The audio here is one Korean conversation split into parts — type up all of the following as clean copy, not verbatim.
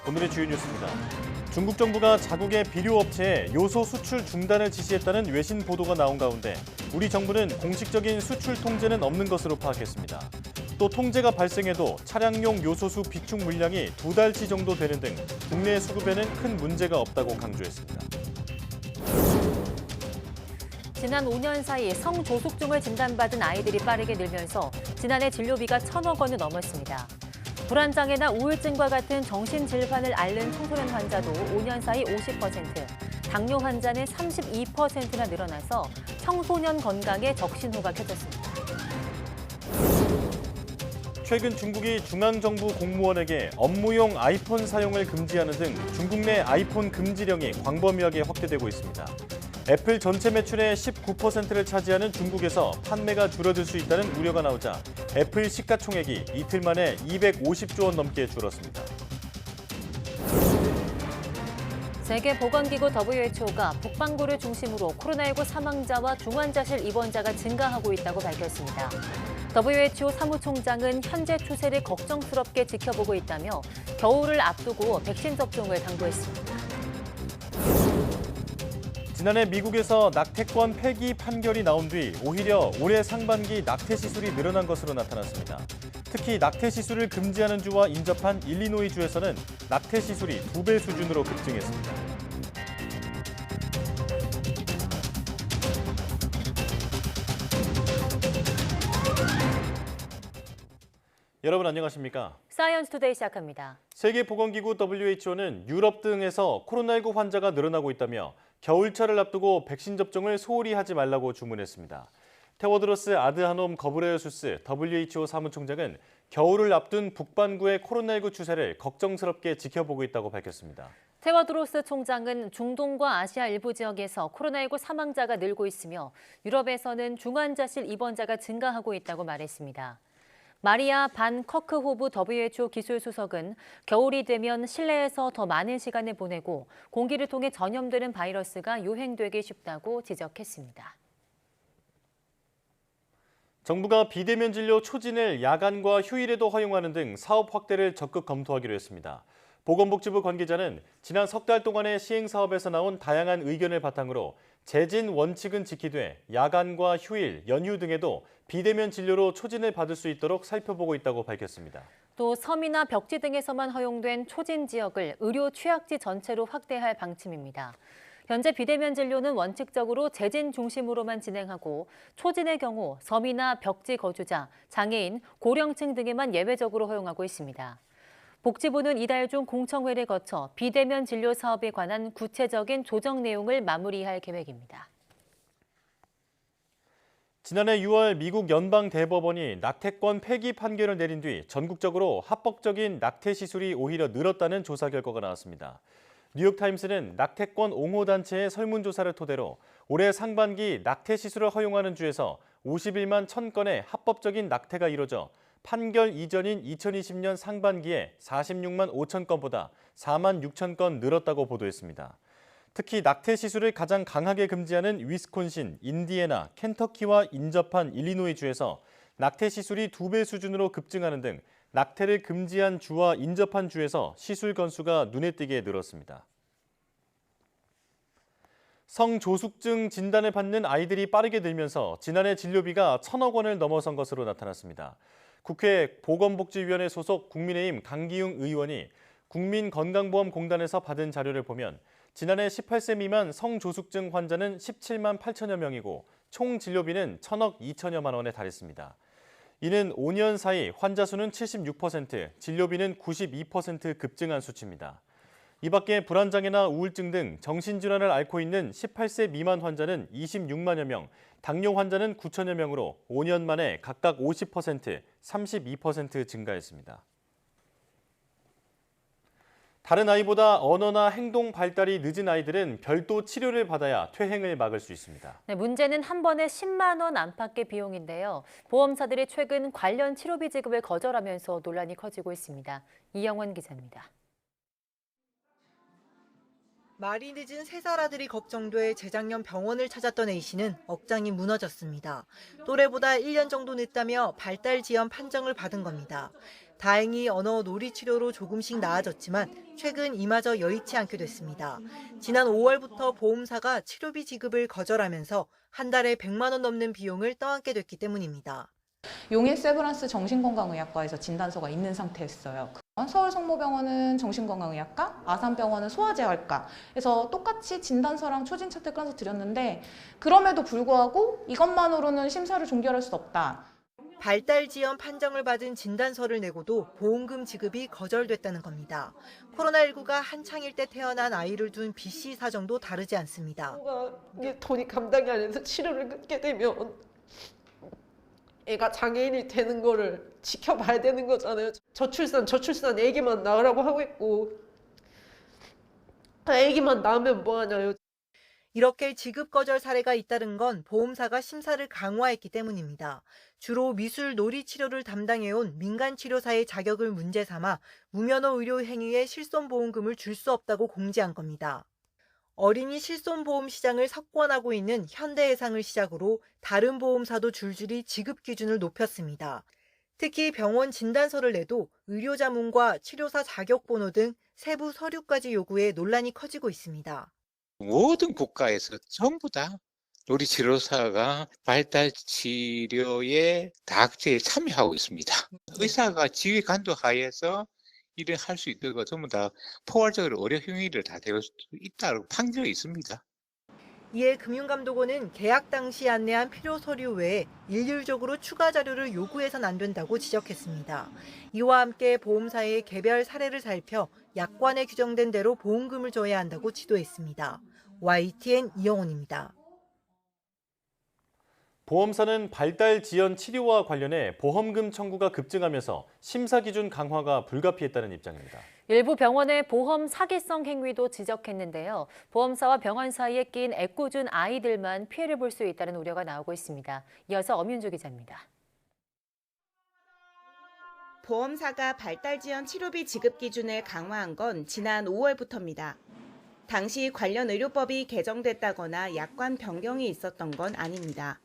오늘의 주요 뉴스입니다. 중국 정부가 자국의 비료업체에 요소 수출 중단을 지시했다는 외신 보도가 나온 가운데 우리 정부는 공식적인 수출 통제는 없는 것으로 파악했습니다. 또 통제가 발생해도 차량용 요소수 비축 물량이 2달치 정도 되는 등 국내 수급에는 큰 문제가 없다고 강조했습니다. 지난 5년 사이 성조숙증을 진단받은 아이들이 빠르게 늘면서 지난해 진료비가 1,000억 원을 넘었습니다. 불안장애나 우울증과 같은 정신질환을 앓는 청소년 환자도 5년 사이 50%, 당뇨 환자는 32%나 늘어나서 청소년 건강에 적신호가 켜졌습니다. 최근 중국이 중앙정부 공무원에게 업무용 아이폰 사용을 금지하는 등 중국 내 아이폰 금지령이 광범위하게 확대되고 있습니다. 애플 전체 매출의 19%를 차지하는 중국에서 판매가 줄어들 수 있다는 우려가 나오자 애플 시가총액이 이틀 만에 250조 원 넘게 줄었습니다. 세계보건기구 WHO가 북반구를 중심으로 코로나19 사망자와 중환자실 입원자가 증가하고 있다고 밝혔습니다. WHO 사무총장은 현재 추세를 걱정스럽게 지켜보고 있다며 겨울을 앞두고 백신 접종을 당부했습니다. 지난해 미국에서 낙태권 폐기 판결이 나온 뒤 오히려 올해 상반기 낙태 시술이 늘어난 것으로 나타났습니다. 특히 낙태 시술을 금지하는 주와 인접한 일리노이주에서는 낙태 시술이 2배 수준으로 급증했습니다. 여러분 안녕하십니까? 사이언스 투데이 시작합니다. 세계보건기구 WHO는 유럽 등에서 코로나19 환자가 늘어나고 있다며 겨울철을 앞두고 백신 접종을 소홀히 하지 말라고 주문했습니다. 테워드로스 아드하놈 거브레예수스 WHO 사무총장은 겨울을 앞둔 북반구의 코로나19 추세를 걱정스럽게 지켜보고 있다고 밝혔습니다. 테워드로스 총장은 중동과 아시아 일부 지역에서 코로나19 사망자가 늘고 있으며 유럽에서는 중환자실 입원자가 증가하고 있다고 말했습니다. 마리아 반 커크호브 WHO 기술수석은 겨울이 되면 실내에서 더 많은 시간을 보내고 공기를 통해 전염되는 바이러스가 유행되기 쉽다고 지적했습니다. 정부가 비대면 진료 초진을 야간과 휴일에도 허용하는 등 사업 확대를 적극 검토하기로 했습니다. 보건복지부 관계자는 지난 석 달 동안의 시행 사업에서 나온 다양한 의견을 바탕으로 재진 원칙은 지키되 야간과 휴일, 연휴 등에도 비대면 진료로 초진을 받을 수 있도록 살펴보고 있다고 밝혔습니다. 또 섬이나 벽지 등에서만 허용된 초진 지역을 의료 취약지 전체로 확대할 방침입니다. 현재 비대면 진료는 원칙적으로 재진 중심으로만 진행하고 초진의 경우 섬이나 벽지 거주자, 장애인, 고령층 등에만 예외적으로 허용하고 있습니다. 복지부는 이달 중 공청회를 거쳐 비대면 진료 사업에 관한 구체적인 조정 내용을 마무리할 계획입니다. 지난해 6월 미국 연방대법원이 낙태권 폐기 판결을 내린 뒤 전국적으로 합법적인 낙태 시술이 오히려 늘었다는 조사 결과가 나왔습니다. 뉴욕타임스는 낙태권 옹호단체의 설문조사를 토대로 올해 상반기 낙태 시술을 허용하는 주에서 51만 1,000건의 합법적인 낙태가 이뤄져 판결 이전인 2020년 상반기에 46만 5천 건보다 4만 6천 건 늘었다고 보도했습니다. 특히 낙태 시술을 가장 강하게 금지하는 위스콘신, 인디애나, 켄터키와 인접한 일리노이주에서 낙태 시술이 2배 수준으로 급증하는 등 낙태를 금지한 주와 인접한 주에서 시술 건수가 눈에 띄게 늘었습니다. 성조숙증 진단을 받는 아이들이 빠르게 늘면서 지난해 진료비가 1,000억 원을 넘어선 것으로 나타났습니다. 국회 보건복지위원회 소속 국민의힘 강기웅 의원이 국민건강보험공단에서 받은 자료를 보면 지난해 18세 미만 성조숙증 환자는 17만 8천여 명이고 총 진료비는 1,000억 2천여만 원에 달했습니다. 이는 5년 사이 환자 수는 76%, 진료비는 92% 급증한 수치입니다. 이 밖에 불안장애나 우울증 등 정신질환을 앓고 있는 18세 미만 환자는 26만여 명, 당뇨 환자는 9천여 명으로 5년 만에 각각 50%, 32% 증가했습니다. 다른 아이보다 언어나 행동 발달이 늦은 아이들은 별도 치료를 받아야 퇴행을 막을 수 있습니다. 네, 문제는 한 번에 10만 원 안팎의 비용인데요. 보험사들이 최근 관련 치료비 지급을 거절하면서 논란이 커지고 있습니다. 이영원 기자입니다. 말이 늦은 3살 아들이 걱정돼 재작년 병원을 찾았던 A씨는 억장이 무너졌습니다. 또래보다 1년 정도 늦다며 발달 지연 판정을 받은 겁니다. 다행히 언어 놀이 치료로 조금씩 나아졌지만 최근 이마저 여의치 않게 됐습니다. 지난 5월부터 보험사가 치료비 지급을 거절하면서 한 달에 100만 원 넘는 비용을 떠안게 됐기 때문입니다. 용인 세브란스 정신건강의학과에서 진단서가 있는 상태였어요. 서울 성모병원은 정신건강의학과, 아산병원은 소아재활과에서 똑같이 진단서랑 초진 차트 꺼서 드렸는데 그럼에도 불구하고 이것만으로는 심사를 종결할 수 없다. 발달 지연 판정을 받은 진단서를 내고도 보험금 지급이 거절됐다는 겁니다. 코로나19가 한창일 때 태어난 아이를 둔 B씨 사정도 다르지 않습니다. 이게 돈이 감당이 안 돼서 치료를 끊게 되면 애가 장애인이 되는 거를 지켜봐야 되는 거잖아요. 저출산 애기만 낳으라고 하고 있고 애기만 낳으면 뭐하냐요. 이렇게 지급 거절 사례가 잇따른 건 보험사가 심사를 강화했기 때문입니다. 주로 미술 놀이 치료를 담당해온 민간치료사의 자격을 문제 삼아 무면허 의료 행위에 실손보험금을 줄 수 없다고 공지한 겁니다. 어린이 실손보험 시장을 석권하고 있는 현대해상을 시작으로 다른 보험사도 줄줄이 지급 기준을 높였습니다. 특히 병원 진단서를 내도 의료자문과 치료사 자격번호 등 세부 서류까지 요구해 논란이 커지고 있습니다. 모든 국가에서 전부 다 놀이치료사가 발달치료의 다학제에 참여하고 있습니다. 의사가 지휘 간도 하에서 일을 할 수 있도록 전부 다 포괄적으로 의료 행위를 다 될 수 있다고 판결이 있습니다. 이에 금융감독원은 계약 당시 안내한 필요 서류 외에 일률적으로 추가 자료를 요구해서는 안 된다고 지적했습니다. 이와 함께 보험사의 개별 사례를 살펴 약관에 규정된 대로 보험금을 줘야 한다고 지도했습니다. YTN 이영훈입니다. 보험사는 발달 지연 치료와 관련해 보험금 청구가 급증하면서 심사 기준 강화가 불가피했다는 입장입니다. 일부 병원의 보험 사기성 행위도 지적했는데요. 보험사와 병원 사이에 낀 애꿎은 아이들만 피해를 볼 수 있다는 우려가 나오고 있습니다. 이어서 엄윤주 기자입니다. 보험사가 발달 지연 치료비 지급 기준을 강화한 건 지난 5월부터입니다. 당시 관련 의료법이 개정됐다거나 약관 변경이 있었던 건 아닙니다.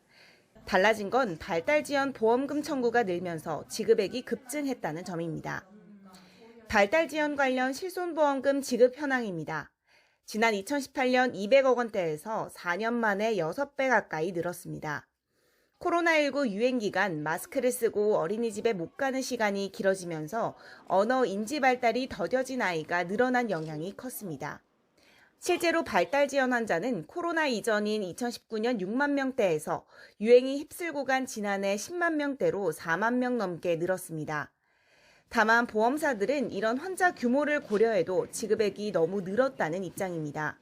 달라진 건 발달 지연 보험금 청구가 늘면서 지급액이 급증했다는 점입니다. 발달 지연 관련 실손보험금 지급 현황입니다. 지난 2018년 200억 원대에서 4년 만에 6배 가까이 늘었습니다. 코로나19 유행 기간 마스크를 쓰고 어린이집에 못 가는 시간이 길어지면서 언어 인지 발달이 더뎌진 아이가 늘어난 영향이 컸습니다. 실제로 발달 지연 환자는 코로나 이전인 2019년 6만 명대에서 유행이 휩쓸고 간 지난해 10만 명대로 4만 명 넘게 늘었습니다. 다만 보험사들은 이런 환자 규모를 고려해도 지급액이 너무 늘었다는 입장입니다.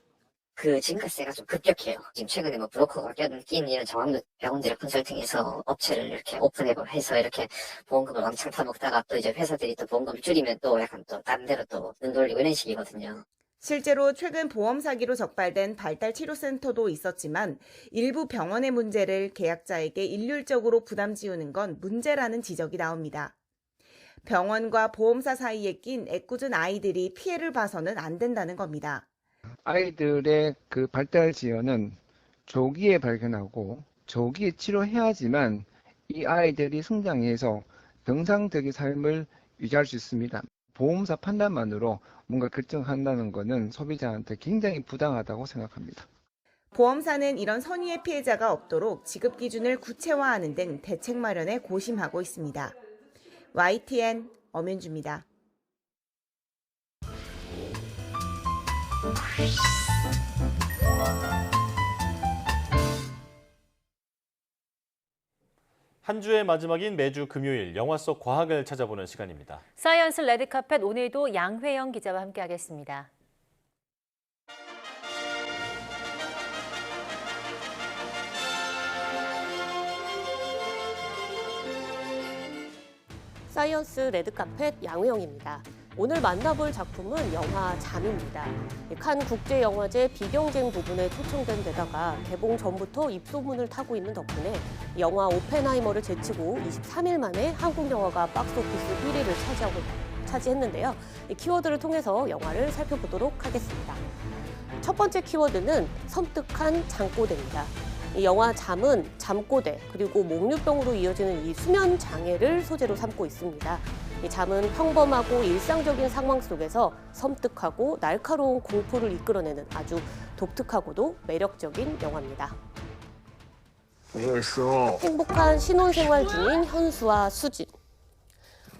그 증가세가 좀 급격해요. 지금 최근에 브로커가 낀 이런 정황도 병원들이 컨설팅해서 업체를 이렇게 오픈해서 이렇게 보험금을 왕창 타먹다가 또 이제 회사들이 또 보험금을 줄이면 또 약간 또 다른 데로 또 눈 돌리고 이런 식이거든요. 실제로 최근 보험 사기로 적발된 발달치료센터도 있었지만 일부 병원의 문제를 계약자에게 일률적으로 부담 지우는 건 문제라는 지적이 나옵니다. 병원과 보험사 사이에 낀 애꿎은 아이들이 피해를 봐서는 안 된다는 겁니다. 아이들의 그 발달 지연은 조기에 발견하고 조기에 치료해야지만 이 아이들이 성장해서 정상적인 삶을 유지할 수 있습니다. 보험사 판단만으로 뭔가 결정한다는 것은 소비자한테 굉장히 부당하다고 생각합니다. 보험사는 이런 선의의 피해자가 없도록 지급 기준을 구체화하는 등 대책 마련에 고심하고 있습니다. YTN 엄윤주입니다. 한 주의 마지막인 매주 금요일 영화 속 과학을 찾아보는 시간입니다. 사이언스 레드카펫 오늘도 양회영 기자와 함께하겠습니다. 사이언스 레드카펫 양회영입니다. 오늘 만나볼 작품은 영화 잠입니다. 칸 국제영화제 비경쟁 부분에 초청된 데다가 개봉 전부터 입소문을 타고 있는 덕분에 영화 오펜하이머를 제치고 23일 만에 한국 영화가 박스오피스 1위를 차지했는데요. 이 키워드를 통해서 영화를 살펴보도록 하겠습니다. 첫 번째 키워드는 섬뜩한 잠꼬대입니다. 이 영화 잠은 잠꼬대 그리고 목류병으로 이어지는 이 수면 장애를 소재로 삼고 있습니다. 이 잠은 평범하고 일상적인 상황 속에서 섬뜩하고 날카로운 공포를 이끌어내는 아주 독특하고도 매력적인 영화입니다. 행복한 신혼생활 중인 현수와 수진.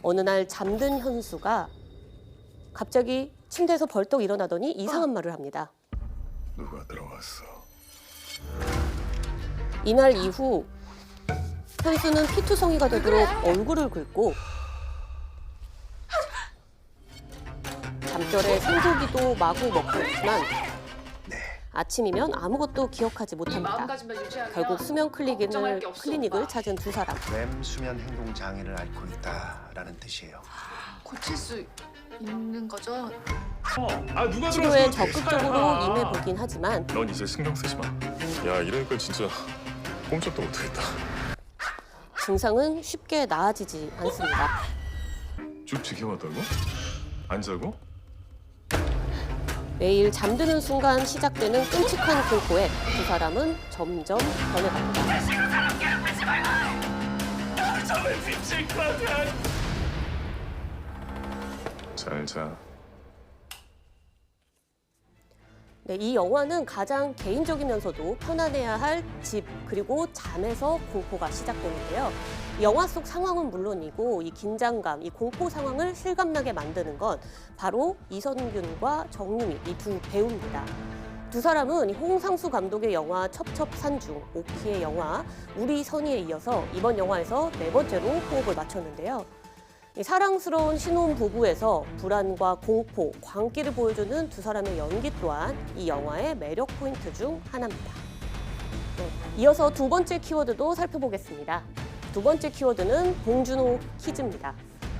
어느 날 잠든 현수가 갑자기 침대에서 벌떡 일어나더니 이상한 말을 합니다. 누가 들어왔어? 이날 이후 현수는 피투성이가 되도록 얼굴을 긁고 잠결에 생고기도 마구 먹고 있지만 아침이면 아무것도 기억하지 못합니다. 결국 수면 클리닉을 찾은 두 사람. 렘 수면 행동 장애를 앓고 있다라는 뜻이에요. 고칠 수 있는 거죠? 누가 치료에 적극적으로 임해보긴 하지만 넌 이제 신경 쓰지 마. 야, 이러니까 진짜 꼼짝도 못하겠다. 증상은 쉽게 나아지지 않습니다. 쭉 지켜봤다고? 안 자고? 매일 잠드는 순간 시작되는 끔찍한 공포에 두 사람은 점점 변해갑니다. 잘 자. 네, 이 영화는 가장 개인적이면서도 편안해야 할 집 그리고 잠에서 공포가 시작되는데요. 영화 속 상황은 물론이고 이 긴장감, 이 공포 상황을 실감나게 만드는 건 바로 이선균과 정유미 이 두 배우입니다. 두 사람은 홍상수 감독의 영화 첩첩산중, 오키의 영화 우리 선의에 이어서 이번 영화에서 4번째로 호흡을 맞췄는데요. 사랑스러운 신혼 부부에서 불안과 공포, 광기를 보여주는 두 사람의 연기 또한 이 영화의 매력 포인트 중 하나입니다. 네, 이어서 두 번째 키워드도 살펴보겠습니다. 두 번째 키워드는 봉준호 퀴즈입니다.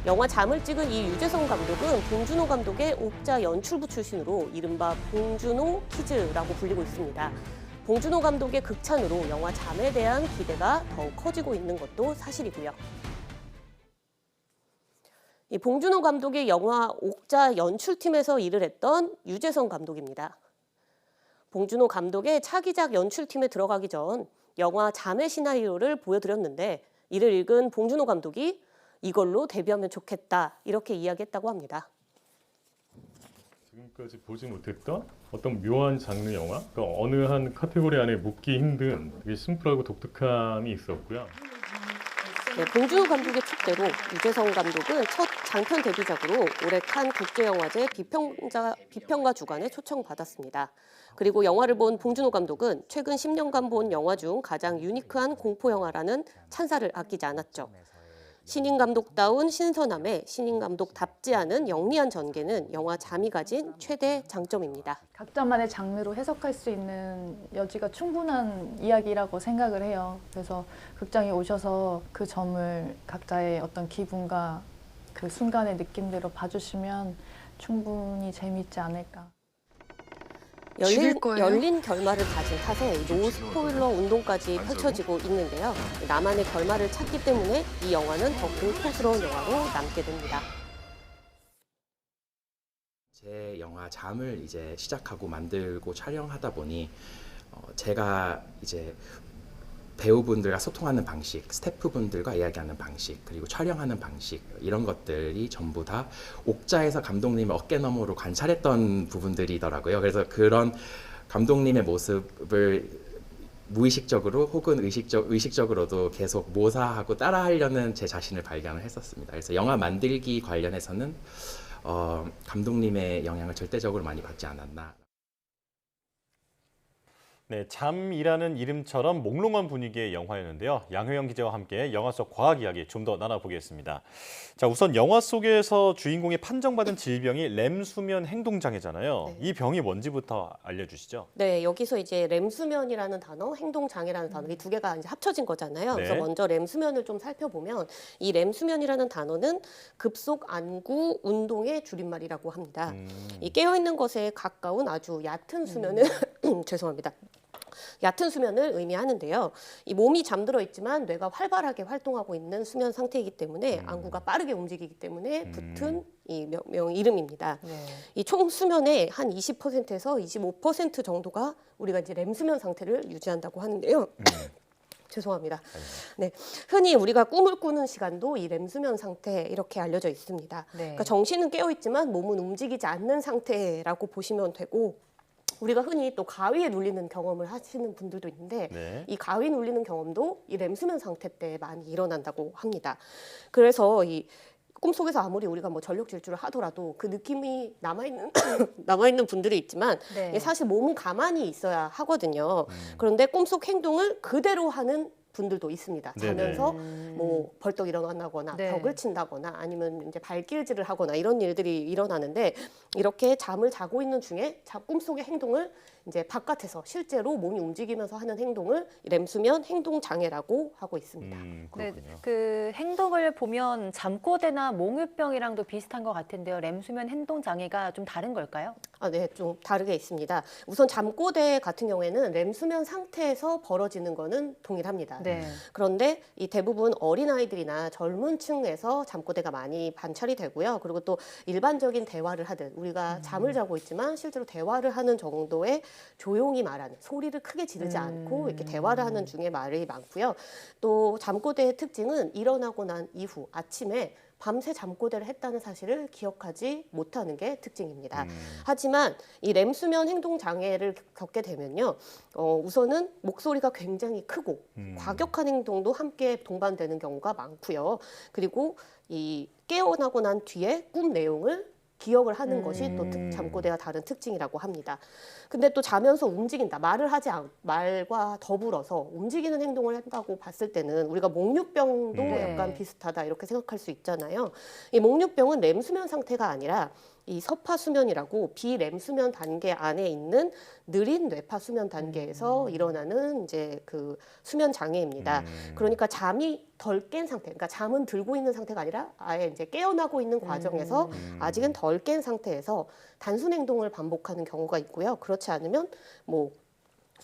영화 잠을 찍은 이 유재석 감독은 봉준호 감독의 옥자 연출부 출신으로 이른바 봉준호 퀴즈라고 불리고 있습니다. 봉준호 감독의 극찬으로 영화 잠에 대한 기대가 더욱 커지고 있는 것도 사실이고요. 이 봉준호 감독의 영화 옥자 연출팀에서 일을 했던 유재석 감독입니다. 봉준호 감독의 차기작 연출팀에 들어가기 전 영화 잠의 시나리오를 보여드렸는데 이를 읽은 봉준호 감독이 이걸로 데뷔하면 좋겠다 이렇게 이야기했다고 합니다. 지금까지 보지 못했던 어떤 묘한 장르 영화, 그러니까 어느 한 카테고리 안에 묶기 힘든 되게 심플하고 독특함이 있었고요. 네, 봉준호 감독의 촉대로 유재석 감독은 첫 장편 데뷔작으로 올해 칸 국제영화제 비평가 주간에 초청받았습니다. 그리고 영화를 본 봉준호 감독은 최근 10년간 본 영화 중 가장 유니크한 공포 영화라는 찬사를 아끼지 않았죠. 신인 감독다운 신선함에 신인 감독답지 않은 영리한 전개는 영화 잠이 가진 최대 장점입니다. 각자만의 장르로 해석할 수 있는 여지가 충분한 이야기라고 생각을 해요. 그래서 극장에 오셔서 그 점을 각자의 어떤 기분과 그 순간의 느낌대로 봐주시면 충분히 재미있지 않을까. 열린 결말을 가진 탓에 노 스포일러 운동까지 펼쳐지고 있는데요. 나만의 결말을 찾기 때문에 이 영화는 더 공포스러운 영화로 남게 됩니다. 제 영화 잠을 이제 시작하고 만들고 촬영하다 보니 제가 이제 배우분들과 소통하는 방식, 스태프분들과 이야기하는 방식, 그리고 촬영하는 방식 이런 것들이 전부 다 옥자에서 감독님의 어깨너머로 관찰했던 부분들이더라고요. 그래서 그런 감독님의 모습을 무의식적으로 혹은 의식적으로도 계속 모사하고 따라하려는 제 자신을 발견을 했었습니다. 그래서 영화 만들기 관련해서는 감독님의 영향을 절대적으로 많이 받지 않았나. 네, 잠이라는 이름처럼 몽롱한 분위기의 영화였는데요. 양효영 기자와 함께 영화 속 과학 이야기 좀 더 나눠보겠습니다. 자, 우선 영화 속에서 주인공이 판정받은 질병이 렘 수면 행동 장애잖아요. 네. 이 병이 뭔지부터 알려주시죠. 네, 여기서 이제 렘 수면이라는 단어, 행동 장애라는 단어 이 두 개가 이제 합쳐진 거잖아요. 네. 그래서 먼저 렘 수면을 좀 살펴보면 이 렘 수면이라는 단어는 급속 안구 운동의 줄임말이라고 합니다. 이 깨어 있는 것에 가까운 아주 얕은 수면을 죄송합니다. 얕은 수면을 의미하는데요. 이 몸이 잠들어 있지만 뇌가 활발하게 활동하고 있는 수면 상태이기 때문에 안구가 빠르게 움직이기 때문에 붙은 이 이름입니다. 네. 이 총 수면의 한 20%에서 25% 정도가 우리가 이제 렘 수면 상태를 유지한다고 하는데요. 죄송합니다. 네, 흔히 우리가 꿈을 꾸는 시간도 이 렘수면 상태 이렇게 알려져 있습니다. 네. 그러니까 정신은 깨어 있지만 몸은 움직이지 않는 상태라고 보시면 되고, 우리가 흔히 또 가위에 눌리는 경험을 하시는 분들도 있는데 네. 이 가위 눌리는 경험도 이 렘수면 상태 때 많이 일어난다고 합니다. 그래서 이 꿈속에서 아무리 우리가 뭐 전력 질주를 하더라도 그 느낌이 남아있는 분들이 있지만 네. 사실 몸은 가만히 있어야 하거든요. 그런데 꿈속 행동을 그대로 하는 분들도 있습니다. 자면서 뭐 벌떡 일어나거나 네. 벽을 친다거나 아니면 이제 발길질을 하거나 이런 일들이 일어나는데, 이렇게 잠을 자고 있는 중에 꿈속의 행동을 이제 바깥에서 실제로 몸이 움직이면서 하는 행동을 렘수면 행동 장애라고 하고 있습니다. 네, 그렇군요. 그 행동을 보면 잠꼬대나 몽유병이랑도 비슷한 것 같은데요. 렘수면 행동 장애가 좀 다른 걸까요? 네, 좀 다르게 있습니다. 우선 잠꼬대 같은 경우에는 렘수면 상태에서 벌어지는 거는 동일합니다. 네. 그런데 이 대부분 어린아이들이나 젊은 층에서 잠꼬대가 많이 관찰이 되고요. 그리고 또 일반적인 대화를 하듯 우리가 잠을 자고 있지만 실제로 대화를 하는 정도의 조용히 말하는, 소리를 크게 지르지 않고 이렇게 대화를 하는 중에 말이 많고요. 또 잠꼬대의 특징은 일어나고 난 이후 아침에 밤새 잠꼬대를 했다는 사실을 기억하지 못하는 게 특징입니다. 하지만 이 렘수면 행동 장애를 겪게 되면요, 우선은 목소리가 굉장히 크고 과격한 행동도 함께 동반되는 경우가 많고요. 그리고 이 깨어나고 난 뒤에 꿈 내용을 기억을 하는 것이 또 잠꼬대와 다른 특징이라고 합니다. 근데 또 자면서 움직인다, 말과 더불어서 움직이는 행동을 한다고 봤을 때는 우리가 몽유병도 약간 비슷하다 이렇게 생각할 수 있잖아요. 이 몽유병은 렘수면 상태가 아니라 이 서파수면이라고 비렘수면 단계 안에 있는 느린 뇌파수면 단계에서 일어나는 이제 그 수면 장애입니다. 그러니까 잠이 덜 깬 상태, 그러니까 잠은 들고 있는 상태가 아니라 아예 이제 깨어나고 있는 과정에서 아직은 덜 깬 상태에서 단순 행동을 반복하는 경우가 있고요. 그렇지 않으면 뭐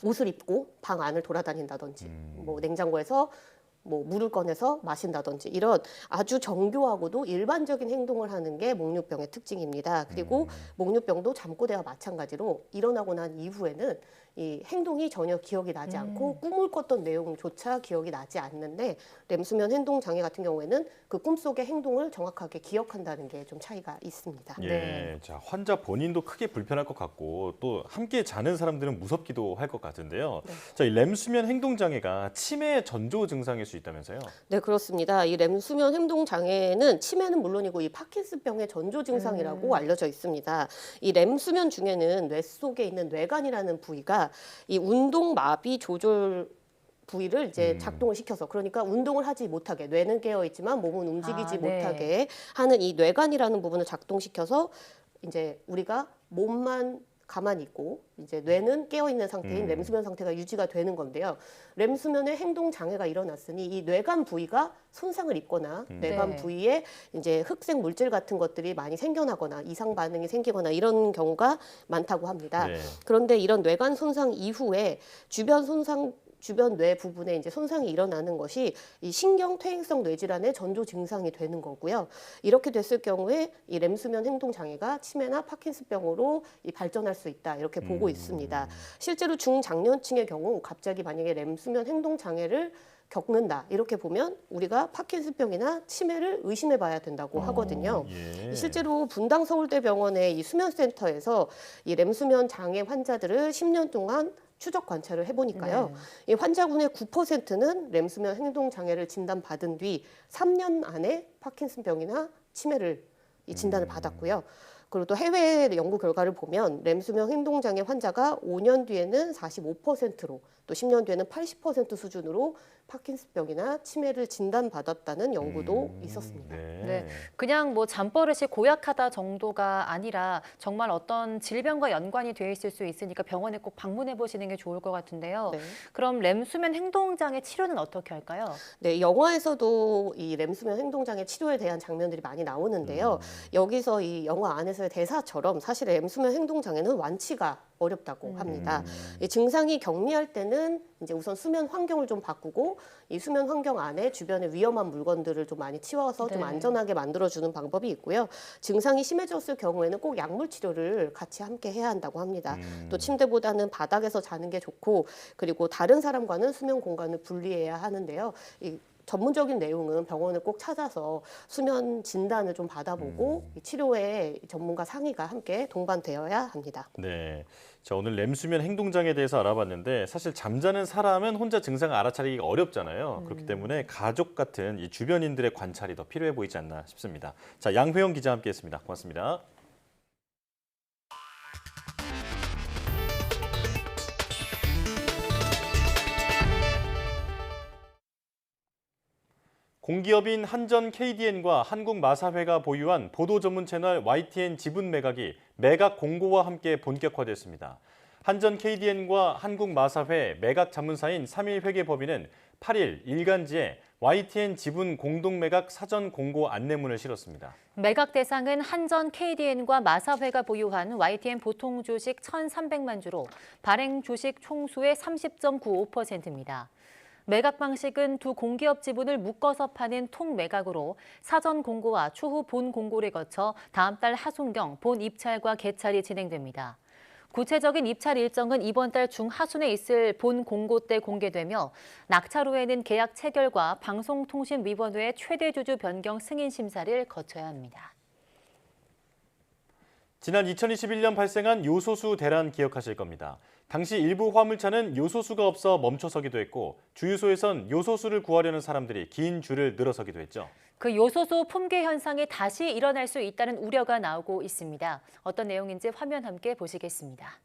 옷을 입고 방 안을 돌아다닌다든지, 뭐 냉장고에서 뭐 물을 꺼내서 마신다든지 이런 아주 정교하고도 일반적인 행동을 하는 게 몽유병의 특징입니다. 그리고 몽유병도 잠꼬대와 마찬가지로 일어나고 난 이후에는 이 행동이 전혀 기억이 나지 않고 꿈을 꿨던 내용조차 기억이 나지 않는데, 렘수면 행동 장애 같은 경우에는 그 꿈속의 행동을 정확하게 기억한다는 게 좀 차이가 있습니다. 예, 자, 환자 본인도 크게 불편할 것 같고 또 함께 자는 사람들은 무섭기도 할 것 같은데요. 자, 이 렘수면 행동 장애가 치매 전조 증상일 수 있다면서요? 네, 그렇습니다. 이 렘수면 행동 장애는 치매는 물론이고 이 파킨슨병의 전조 증상이라고 알려져 있습니다. 이 렘수면 중에는 뇌 속에 있는 뇌관이라는 부위가 이 운동 마비 조절 부위를 이제 작동을 시켜서, 그러니까 운동을 하지 못하게, 뇌는 깨어 있지만 몸은 움직이지 못하게 하는 이 뇌관이라는 부분을 작동시켜서 이제 우리가 몸만 가만히 있고 이제 뇌는 깨어 있는 상태인 렘수면 상태가 유지가 되는 건데요. 렘수면에 행동 장애가 일어났으니 이 뇌관 부위가 손상을 입거나 뇌관 부위에 이제 흑색 물질 같은 것들이 많이 생겨나거나 이상 반응이 생기거나 이런 경우가 많다고 합니다. 그런데 이런 뇌관 손상 이후에 주변 뇌 부분에 이제 손상이 일어나는 것이 이 신경 퇴행성 뇌질환의 전조 증상이 되는 거고요. 이렇게 됐을 경우에 이 렘수면 행동 장애가 치매나 파킨슨병으로 발전할 수 있다 이렇게 보고 있습니다. 실제로 중장년층의 경우 갑자기 만약에 렘수면 행동 장애를 겪는다 이렇게 보면 우리가 파킨슨병이나 치매를 의심해 봐야 된다고 하거든요. 실제로 분당 서울대병원의 이 수면센터에서 이 렘수면 장애 환자들을 10년 동안 추적 관찰을 해보니까요. 이 환자군의 9%는 렘수면 행동 장애를 진단받은 뒤 3년 안에 파킨슨병이나 치매를 진단을 받았고요. 그리고 또 해외 연구 결과를 보면 렘수면 행동 장애 환자가 5년 뒤에는 45%로 또 10년 뒤에는 80% 수준으로 파킨슨병이나 치매를 진단받았다는 연구도 있었습니다. 네, 그냥 뭐 잠버릇이 고약하다 정도가 아니라 정말 어떤 질병과 연관이 되어 있을 수 있으니까 병원에 꼭 방문해 보시는 게 좋을 것 같은데요. 그럼 렘수면 행동장애 치료는 어떻게 할까요? 네, 영화에서도 이 렘수면 행동장애 치료에 대한 장면들이 많이 나오는데요. 여기서 이 영화 안에서의 대사처럼 사실 렘수면 행동장애는 완치가 어렵다고 합니다. 이 증상이 경미할 때는 이제 우선 수면 환경을 좀 바꾸고 이 수면 환경 안에 주변에 위험한 물건들을 좀 많이 치워서 좀 네. 안전하게 만들어주는 방법이 있고요. 증상이 심해졌을 경우에는 꼭 약물 치료를 같이 함께 해야 한다고 합니다. 또 침대보다는 바닥에서 자는 게 좋고 그리고 다른 사람과는 수면 공간을 분리해야 하는데요. 이 전문적인 내용은 병원을 꼭 찾아서 수면 진단을 좀 받아보고 이 치료에 전문가 상의가 함께 동반되어야 합니다. 네. 자, 오늘 렘수면 행동장애에 대해서 알아봤는데 사실 잠자는 사람은 혼자 증상을 알아차리기가 어렵잖아요. 그렇기 때문에 가족 같은 이 주변인들의 관찰이 더 필요해 보이지 않나 싶습니다. 자, 양회영 기자 함께했습니다. 고맙습니다. 공기업인 한전 KDN과 한국마사회가 보유한 보도 전문 채널 YTN 지분 매각이 매각 공고와 함께 본격화됐습니다. 한전 KDN과 한국마사회 매각 자문사인 3일회계법인은 8일 일간지에 YTN 지분 공동 매각 사전 공고 안내문을 실었습니다. 매각 대상은 한전 KDN과 마사회가 보유한 YTN 보통 주식 1,300만 주로 발행 주식 총수의 30.95%입니다. 매각 방식은 두 공기업 지분을 묶어서 파는 통매각으로 사전 공고와 추후 본 공고를 거쳐 다음 달 하순경 본 입찰과 개찰이 진행됩니다. 구체적인 입찰 일정은 이번 달 중하순에 있을 본 공고 때 공개되며 낙찰 후에는 계약 체결과 방송통신위원회의 최대 주주 변경 승인 심사를 거쳐야 합니다. 지난 2021년 발생한 요소수 대란 기억하실 겁니다. 당시 일부 화물차는 요소수가 없어 멈춰서기도 했고 주유소에선 요소수를 구하려는 사람들이 긴 줄을 늘어서기도 했죠. 그 요소수 품귀 현상이 다시 일어날 수 있다는 우려가 나오고 있습니다. 어떤 내용인지 화면 함께 보시겠습니다.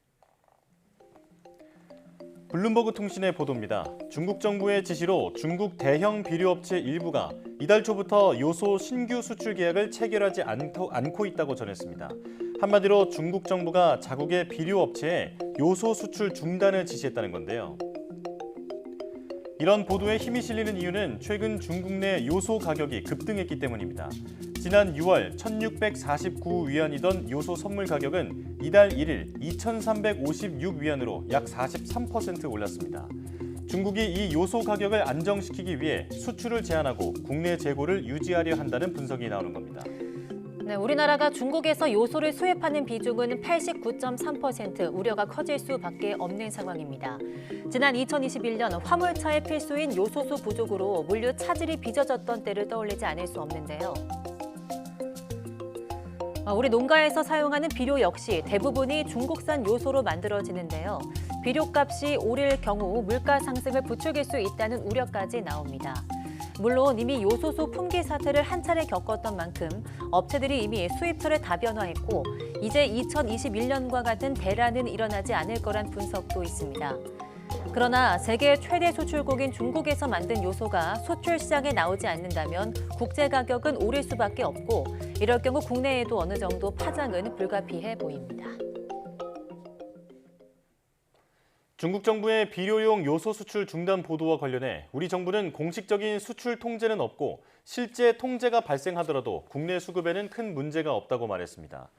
블룸버그 통신의 보도입니다. 중국 정부의 지시로 중국 대형 비료업체 일부가 이달 초부터 요소 신규 수출 계약을 체결하지 않고 있다고 전했습니다. 한마디로 중국 정부가 자국의 비료업체에 요소 수출 중단을 지시했다는 건데요. 이런 보도에 힘이 실리는 이유는 최근 중국 내 요소 가격이 급등했기 때문입니다. 지난 6월 1,649위안이던 요소 선물 가격은 이달 1일 2,356위안으로 약 43% 올랐습니다. 중국이 이 요소 가격을 안정시키기 위해 수출을 제한하고 국내 재고를 유지하려 한다는 분석이 나오는 겁니다. 네, 우리나라가 중국에서 요소를 수입하는 비중은 89.3%, 우려가 커질 수밖에 없는 상황입니다. 지난 2021년 화물차의 필수인 요소수 부족으로 물류 차질이 빚어졌던 때를 떠올리지 않을 수 없는데요. 우리 농가에서 사용하는 비료 역시 대부분이 중국산 요소로 만들어지는데요. 비료값이 오를 경우 물가 상승을 부추길 수 있다는 우려까지 나옵니다. 물론 이미 요소수 품귀 사태를 한 차례 겪었던 만큼 업체들이 이미 수입처를 다변화했고 이제 2021년과 같은 대란은 일어나지 않을 거란 분석도 있습니다. 그러나 세계 최대 수출국인 중국에서 만든 요소가 수출 시장에 나오지 않는다면 국제 가격은 오를 수밖에 없고 이럴 경우 국내에도 어느 정도 파장은 불가피해 보입니다. 중국 정부의 비료용 요소 수출 중단 보도와 관련해 우리 정부는 공식적인 수출 통제는 없고 실제 통제가 발생하더라도 국내 수급에는 큰 문제가 없다고 말했습니다.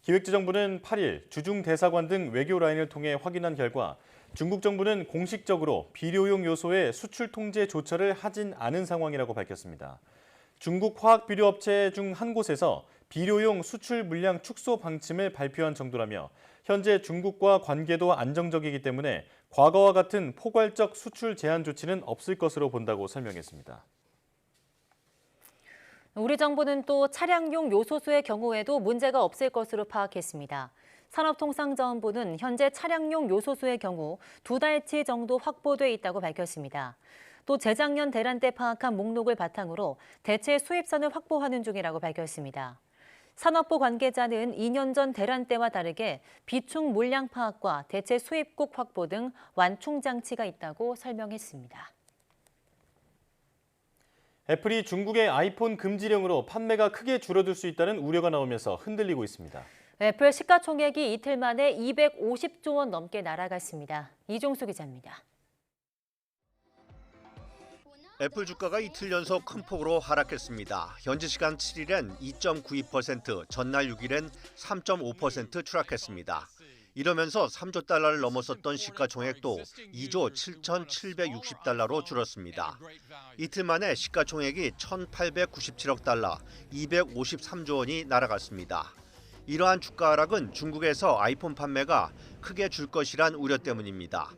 기획재정부는 8일 주중 대사관 등 외교 라인을 통해 확인한 결과 중국 정부는 공식적으로 비료용 요소의 수출 통제 조처를 하진 않은 상황이라고 밝혔습니다. 중국 화학비료업체 중 한 곳에서 비료용 수출 물량 축소 방침을 발표한 정도라며 현재 중국과 관계도 안정적이기 때문에 과거와 같은 포괄적 수출 제한 조치는 없을 것으로 본다고 설명했습니다. 우리 정부는 또 차량용 요소수의 경우에도 문제가 없을 것으로 파악했습니다. 산업통상자원부는 현재 차량용 요소수의 경우 2달치 정도 확보돼 있다고 밝혔습니다. 또 재작년 대란 때 파악한 목록을 바탕으로 대체 수입선을 확보하는 중이라고 밝혔습니다. 산업부 관계자는 2년 전 대란 때와 다르게 비축 물량 파악과 대체 수입국 확보 등 완충 장치가 있다고 설명했습니다. 애플이 중국의 아이폰 금지령으로 판매가 크게 줄어들 수 있다는 우려가 나오면서 흔들리고 있습니다. 애플 시가총액이 이틀 만에 250조 원 넘게 날아갔습니다. 이종수 기자입니다. 애플 주가가 이틀 연속 큰 폭으로 하락했습니다. 현지 시간 7일엔 2.92%, 전날 6일엔 3.5% 추락했습니다. 이러면서 3조 달러를 넘었었던 시가총액도 2조 7,760달러로 줄었습니다. 이틀 만에 시가총액이 1,897억 달러, 253조 원이 날아갔습니다. 이러한 주가 하락은 중국에서 아이폰 판매가 크게 줄 것이란 우려 때문입니다.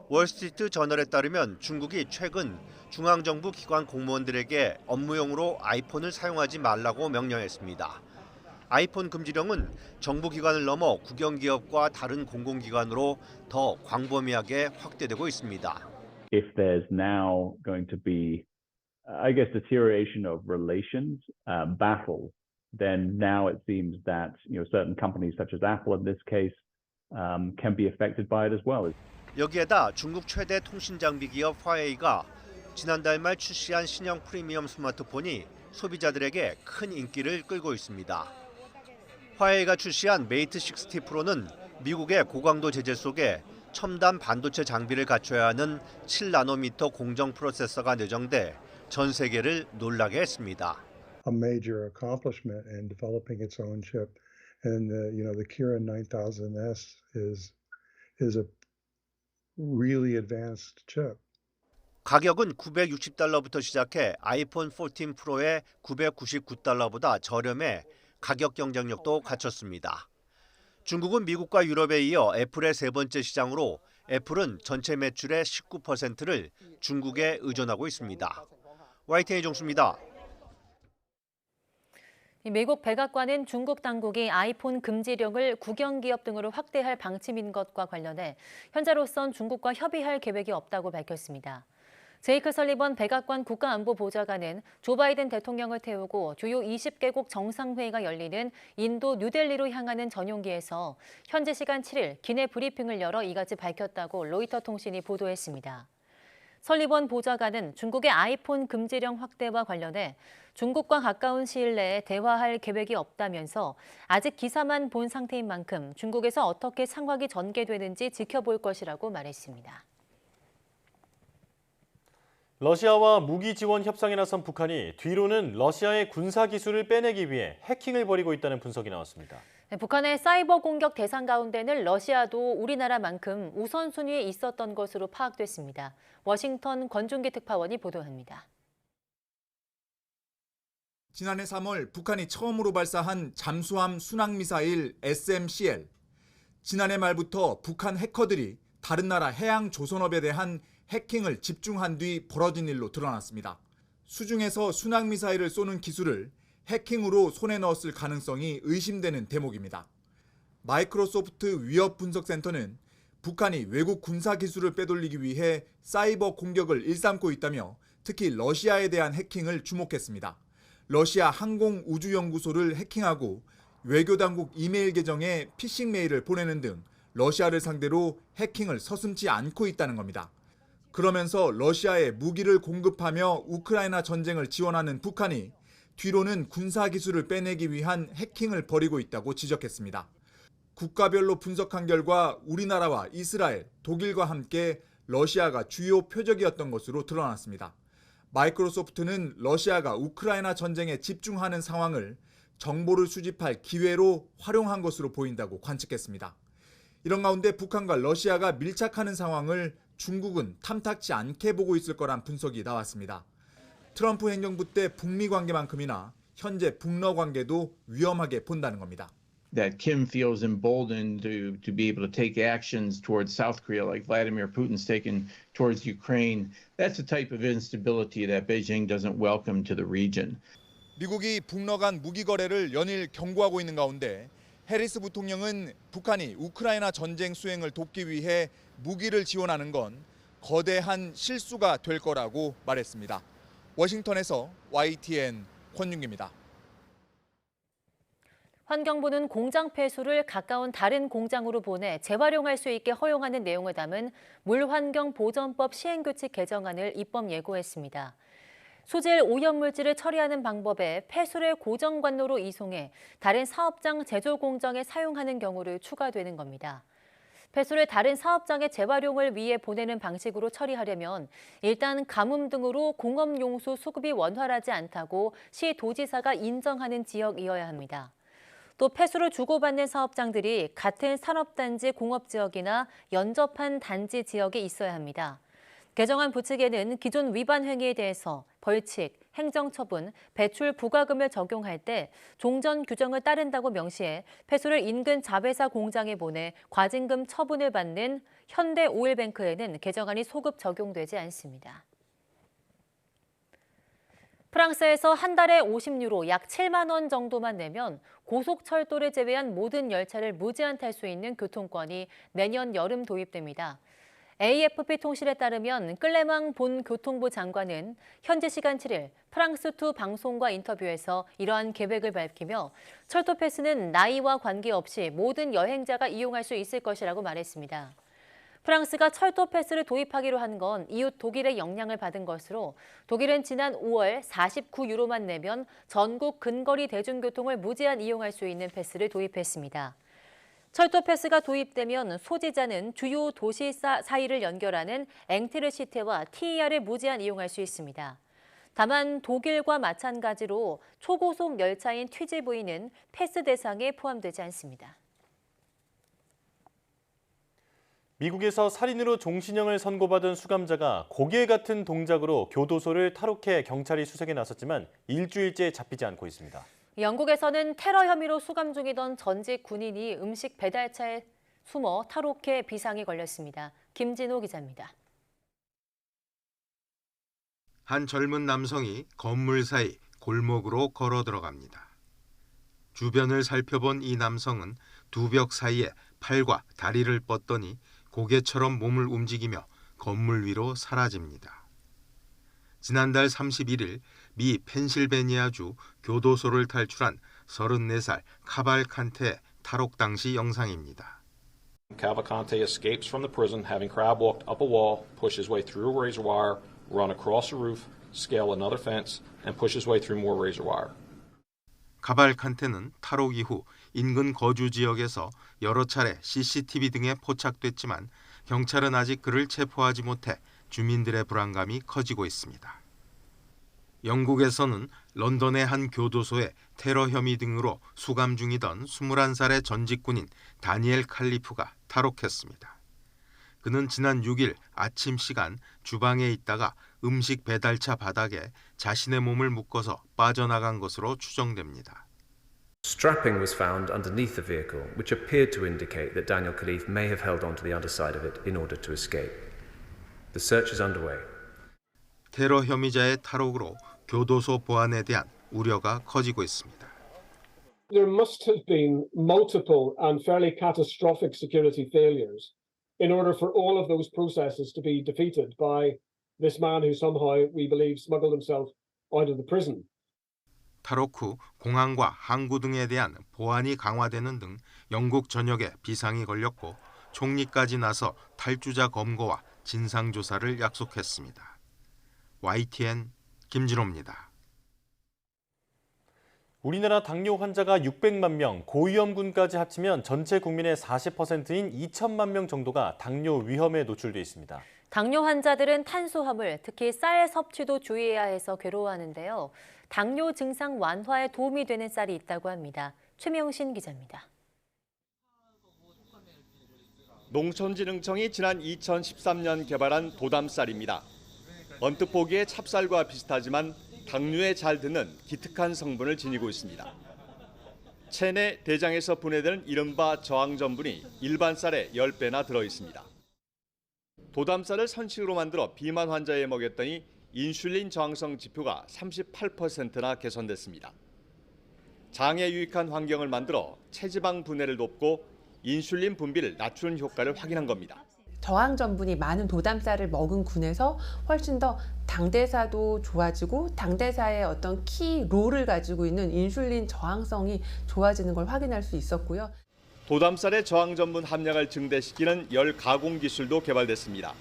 월스트리트 저널에 따르면 중국이 최근 중앙정부 기관 공무원들에게 업무용으로 아이폰을 사용하지 말라고 명령했습니다. 아이폰 금지령은 정부 기관을 넘어 국영기업과 다른 공공기관으로 더 광범위하게 확대되고 있습니다. If there's now going to be, I guess, deterioration of relations, battle, then now it seems that certain companies such as Apple in this case can be affected by it as well. 여기에다 중국 최대 통신 장비 기업 화웨이가 지난달 말 출시한 신형 프리미엄 스마트폰이 소비자들에게 큰 인기를 끌고 있습니다. 화웨이가 출시한 메이트 60 프로는 미국의 고강도 제재 속에 첨단 반도체 장비를 갖춰야 하는 7나노미터 공정 프로세서가 내정돼 전 세계를 놀라게 했습니다. A major accomplishment in developing its own chip, and the Kirin 9000S is a really advanced chip. 가격은 $960부터 시작해 아이폰 14 프로의 $999보다 저렴해 가격 경쟁력도 갖췄습니다. 중국은 미국과 유럽에 이어 애플의 세 번째 시장으로 애플은 전체 매출의 19%를 중국에 의존하고 있습니다. YTN 정수입니다. 미국 백악관은 중국 당국이 아이폰 금지령을 국영기업 등으로 확대할 방침인 것과 관련해 현재로선 중국과 협의할 계획이 없다고 밝혔습니다. 제이크 설리번 백악관 국가안보보좌관은 조 바이든 대통령을 태우고 주요 20개국 정상회의가 열리는 인도 뉴델리로 향하는 전용기에서 현지 시간 7일 기내 브리핑을 열어 이같이 밝혔다고 로이터 통신이 보도했습니다. 설리번 보좌관은 중국의 아이폰 금지령 확대와 관련해 중국과 가까운 시일 내에 대화할 계획이 없다면서 아직 기사만 본 상태인 만큼 중국에서 어떻게 상황이 전개되는지 지켜볼 것이라고 말했습니다. 러시아와 무기 지원 협상에 나선 북한이 뒤로는 러시아의 군사 기술을 빼내기 위해 해킹을 벌이고 있다는 분석이 나왔습니다. 북한의 사이버 공격 대상 가운데는 러시아도 우리나라만큼 우선순위에 있었던 것으로 파악됐습니다. 워싱턴 권준기 특파원이 보도합니다. 지난해 3월 북한이 처음으로 발사한 잠수함 순항미사일 SMCL. 지난해 말부터 북한 해커들이 다른 나라 해양 조선업에 대한 해킹을 집중한 뒤 벌어진 일로 드러났습니다. 수중에서 순항미사일을 쏘는 기술을 해킹으로 손에 넣었을 가능성이 의심되는 대목입니다. 마이크로소프트 위협분석센터는 북한이 외국 군사 기술을 빼돌리기 위해 사이버 공격을 일삼고 있다며 특히 러시아에 대한 해킹을 주목했습니다. 러시아 항공우주연구소를 해킹하고 외교당국 이메일 계정에 피싱 메일을 보내는 등 러시아를 상대로 해킹을 서슴지 않고 있다는 겁니다. 그러면서 러시아에 무기를 공급하며 우크라이나 전쟁을 지원하는 북한이 뒤로는 군사기술을 빼내기 위한 해킹을 벌이고 있다고 지적했습니다. 국가별로 분석한 결과 우리나라와 이스라엘, 독일과 함께 러시아가 주요 표적이었던 것으로 드러났습니다. 마이크로소프트는 러시아가 우크라이나 전쟁에 집중하는 상황을 정보를 수집할 기회로 활용한 것으로 보인다고 관측했습니다. 이런 가운데 북한과 러시아가 밀착하는 상황을 중국은 탐탁지 않게 보고 있을 거란 분석이 나왔습니다. 트럼프 행정부 때 북미 관계만큼이나 현재 북러 관계도 위험하게 본다는 겁니다. That Kim feels emboldened to be able to take actions towards South Korea like Vladimir Putin's taken towards Ukraine. That's the type of instability that Beijing doesn't welcome to the region. 미국이 북러 간 무기 거래를 연일 경고하고 있는 가운데 해리스 부통령은 북한이 우크라이나 전쟁 수행을 돕기 위해 무기를 지원하는 건 거대한 실수가 될 거라고 말했습니다. 워싱턴에서 YTN 권윤기입니다. 환경부는 공장 폐수를 가까운 다른 공장으로 보내 재활용할 수 있게 허용하는 내용을 담은 물환경보전법 시행규칙 개정안을 입법 예고했습니다. 소질 오염물질을 처리하는 방법에 폐수를 고정관로로 이송해 다른 사업장 제조 공정에 사용하는 경우를 추가되는 겁니다. 폐수를 다른 사업장의 재활용을 위해 보내는 방식으로 처리하려면 일단 가뭄 등으로 공업용수 수급이 원활하지 않다고 시도지사가 인정하는 지역이어야 합니다. 또 폐수를 주고받는 사업장들이 같은 산업단지 공업지역이나 연접한 단지 지역에 있어야 합니다. 개정안 부칙에는 기존 위반 행위에 대해서 벌칙, 행정처분, 배출 부과금을 적용할 때 종전 규정을 따른다고 명시해 폐수를 인근 자회사 공장에 보내 과징금 처분을 받는 현대오일뱅크에는 개정안이 소급 적용되지 않습니다. 프랑스에서 한 달에 50유로 약 7만 원 정도만 내면 고속철도를 제외한 모든 열차를 무제한 탈 수 있는 교통권이 내년 여름 도입됩니다. AFP 통신에 따르면 클레망 본 교통부 장관은 현지 시간 7일 프랑스2 방송과 인터뷰에서 이러한 계획을 밝히며 철도 패스는 나이와 관계없이 모든 여행자가 이용할 수 있을 것이라고 말했습니다. 프랑스가 철도 패스를 도입하기로 한 건 이웃 독일의 영향을 받은 것으로 독일은 지난 5월 49유로만 내면 전국 근거리 대중교통을 무제한 이용할 수 있는 패스를 도입했습니다. 철도 패스가 도입되면 소지자는 주요 도시 사이를 연결하는 앵트르시테와 TER을 무제한 이용할 수 있습니다. 다만 독일과 마찬가지로 초고속 열차인 TGV는 패스 대상에 포함되지 않습니다. 미국에서 살인으로 종신형을 선고받은 수감자가 고개 같은 동작으로 교도소를 탈옥해 경찰이 수색에 나섰지만 일주일째 잡히지 않고 있습니다. 영국에서는 테러 혐의로 수감 중이던 전직 군인이 음식 배달차에 숨어 탈옥해 비상이 걸렸습니다. 김진호 기자입니다. 한 젊은 남성이 건물 사이 골목으로 걸어 들어갑니다. 주변을 살펴본 이 남성은 두 벽 사이에 팔과 다리를 뻗더니 고개처럼 몸을 움직이며 건물 위로 사라집니다. 지난달 31일 미 펜실베니아주 교도소를 탈출한 34살 카발칸테의 탈옥 당시 영상입니다. Cavalcante escapes from the prison having crab walked up a wall, push his way through a razor wire, run across a roof, scale another fence, and push his way through more razor wire. 카발칸테는 탈옥 이후 인근 거주 지역에서 여러 차례 CCTV 등에 포착됐지만 경찰은 아직 그를 체포하지 못해 주민들의 불안감이 커지고 있습니다. 영국에서는 런던의 한 교도소에 테러 혐의 등으로 수감 중이던 21살의 전직 군인 다니엘 칼리프가 탈옥했습니다. 그는 지난 6일 아침 시간 주방에 있다가 음식 배달차 바닥에 자신의 몸을 묶어서 빠져나간 것으로 추정됩니다. Strapping was found underneath the vehicle, which appeared to indicate that Daniel Khalif may have held onto the underside of it in order to escape. The search is underway. 테러 혐의자의 탈옥으로 교도소 보안에 대한 우려가 커지고 있습니다. There must have been multiple and fairly catastrophic security failures in order for all of those processes to be defeated by this man who somehow, we believe, smuggled himself out of the prison. 탈옥 후 공항과 항구 등에 대한 보안이 강화되는 등 영국 전역에 비상이 걸렸고 총리까지 나서 탈주자 검거와 진상조사를 약속했습니다. YTN 김진호입니다. 우리나라 당뇨 환자가 600만 명, 고위험군까지 합치면 전체 국민의 40%인 2천만 명 정도가 당뇨 위험에 노출돼 있습니다. 당뇨 환자들은 탄수화물, 특히 쌀 섭취도 주의해야 해서 괴로워하는데요. 당뇨 증상 완화에 도움이 되는 쌀이 있다고 합니다. 최명신 기자입니다. 농촌진흥청이 지난 2013년 개발한 도담쌀입니다. 언뜻 보기에 찹쌀과 비슷하지만 당뇨에 잘 드는 기특한 성분을 지니고 있습니다. 체내 대장에서 분해되는 이른바 저항전분이 일반 쌀의 10배나 들어있습니다. 도담쌀을 선식으로 만들어 비만 환자에 먹였더니 인슐린 저항성 지표가 38%나 개선됐습니다. 장에 유익한 환경을 만들어 체지방 분해를 돕고 인슐린 분비를 낮추는 효과를 확인한 겁니다. 저항 전분이 많은 도담쌀을 먹은 군에서 훨씬 더 당대사도 좋아지고 당대사의 어떤 키 롤을 가지고 있는 인슐린 저항성이 좋아지는 걸 확인할 수 있었고요. 도담쌀의 저항 전분 함량을 증대시키는 열 가공 기술도 개발됐습니다.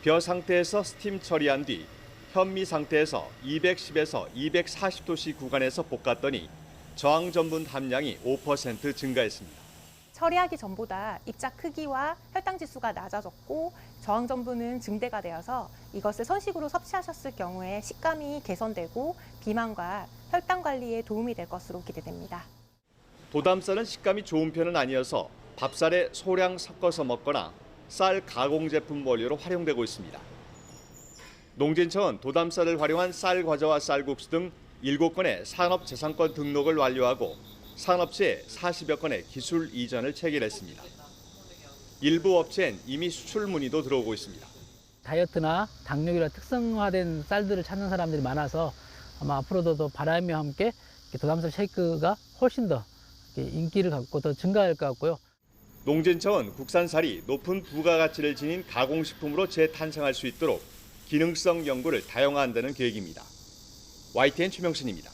벼 상태에서 스팀 처리한 뒤 현미 상태에서 210에서 240도씨 구간에서 볶았더니 저항 전분 함량이 5% 증가했습니다. 처리하기 전보다 입자 크기와 혈당 지수가 낮아졌고 저항 전분은 증대가 되어서 이것을 선식으로 섭취하셨을 경우에 식감이 개선되고 비만과 혈당 관리에 도움이 될 것으로 기대됩니다. 도담쌀은 식감이 좋은 편은 아니어서 밥쌀에 소량 섞어서 먹거나 쌀 가공 제품 원료로 활용되고 있습니다. 농진청은 도담쌀을 활용한 쌀 과자와 쌀국수 등 7건의 산업재산권 등록을 완료하고 산업체에 40여 건의 기술 이전을 체결했습니다. 일부 업체엔 이미 수출 문의도 들어오고 있습니다. 다이어트나 당뇨기라 특성화된 쌀들을 찾는 사람들이 많아서 아마 앞으로도 더 바람과 함께 도담쌀 쉐이크가 훨씬 더 인기를 갖고 더 증가할 것 같고요. 농진청은 국산쌀이 높은 부가가치를 지닌 가공식품으로 재탄생할 수 있도록 기능성 연구를 다양화한다는 계획입니다. YTN 최명신입니다.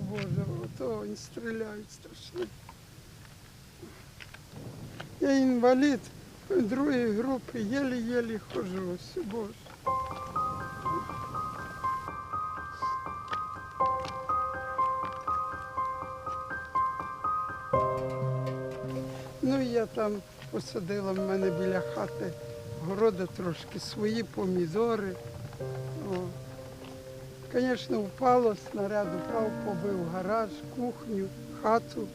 Боже, то они стреляют страшно. Я инвалид другой группы, еле-еле хожу, Боже. Ну, я там посадила в мене біля хати города трошки свої помідори. Звісно, впало, снаряд упав, побив гараж, кухню, хату,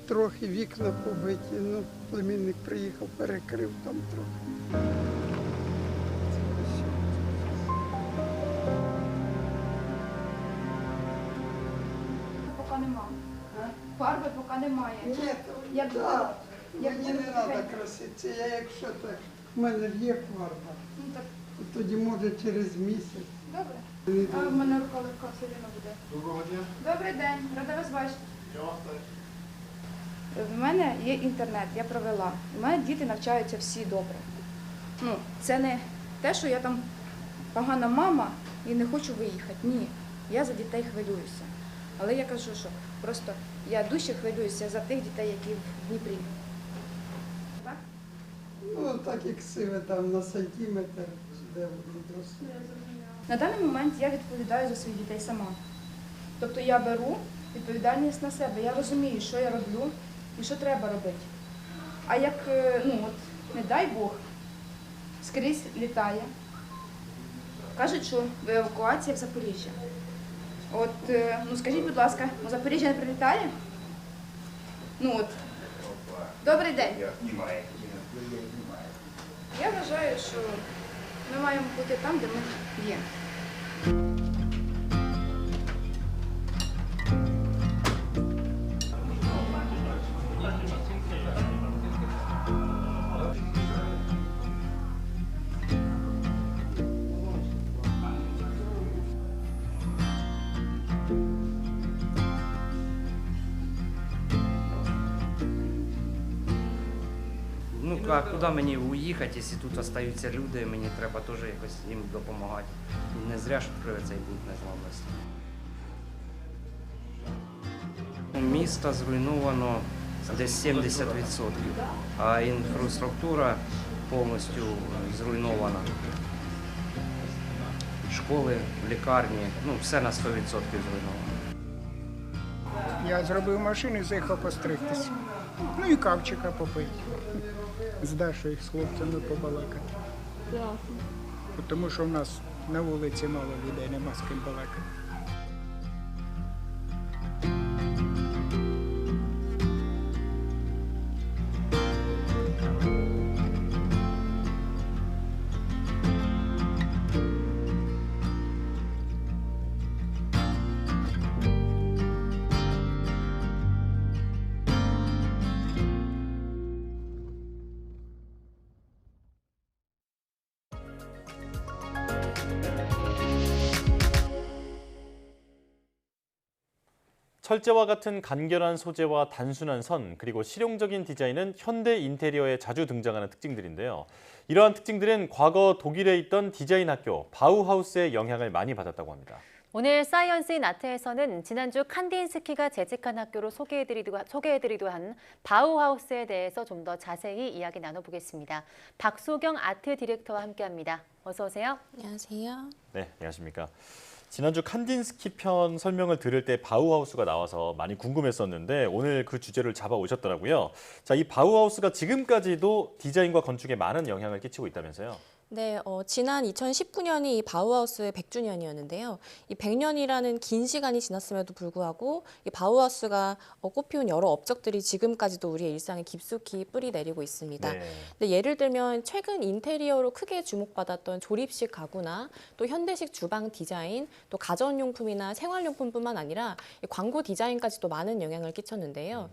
трохи вікна побиті. Ну, племінник приїхав, перекрив там трохи. Поки нема. Фарби поки немає. Ні, мені не треба краситися, я якщо так, в мене є фарба, тоді може через місяць. Добре. А в мене рука легка все рівно буде. Доброго дня. Добрий день, рада вас бачити. В мене є інтернет, я провела. У мене діти навчаються всі добре. Ну, це не те, що я там погана мама і не хочу виїхати. Ні, я за дітей хвилююся. Але я кажу, що просто я дужче хвилююся за тих дітей, які в Дніпрі. Так? Ну, так як сиве там на сантиметр, де вони дорослі. На даний момент я відповідаю за своїх дітей сама. Тобто я беру відповідальність на себе, я розумію, що я роблю і що треба робити. А як, ну от, не дай Бог, скрізь літає, кажуть, що евакуація в Запоріжжя. От, ну скажіть, будь ласка, у Запоріжжя не прилітає? Ну от, добрий день. Я вважаю, що ми маємо бути там, де ми є. Ну, а куди мені уїхати, якщо тут залишаються люди, мені треба теж якось їм допомагати. Не зря ж відкрили цей пункт незламності. Місто зруйновано десь 70%, а інфраструктура повністю зруйнована. Школи, лікарні, ну все на 100% зруйновано. Я зробив машину і заїхав постригтися. Ну і кавчика попити. З Дашою, з хлопцями побалакати. Тому що в нас на вулиці мало людей, нема з ким балакати. 철제와 같은 간결한 소재와 단순한 선, 그리고 실용적인 디자인은 현대 인테리어에 자주 등장하는 특징들인데요. 이러한 특징들은 과거 독일에 있던 디자인 학교 바우하우스의 영향을 많이 받았다고 합니다. 오늘 사이언스 인 아트에서는 지난주 칸딘스키가 재직한 학교로 소개해드리기도 한 바우하우스에 대해서 좀 더 자세히 이야기 나눠보겠습니다. 박소경 아트 디렉터와 함께합니다. 어서 오세요. 안녕하세요. 네, 안녕하십니까. 지난주 칸딘스키 편 설명을 들을 때 바우하우스가 나와서 많이 궁금했었는데 오늘 그 주제를 잡아오셨더라고요. 자, 이 바우하우스가 지금까지도 디자인과 건축에 많은 영향을 끼치고 있다면서요? 네, 지난 2019년이 이 바우하우스의 100주년이었는데요. 이 100년이라는 긴 시간이 지났음에도 불구하고 이 바우하우스가 꽃피운 여러 업적들이 지금까지도 우리의 일상에 깊숙이 뿌리 내리고 있습니다. 네. 근데 예를 들면 최근 인테리어로 크게 주목받았던 조립식 가구나 또 현대식 주방 디자인, 또 가전용품이나 생활용품뿐만 아니라 이 광고 디자인까지도 많은 영향을 끼쳤는데요.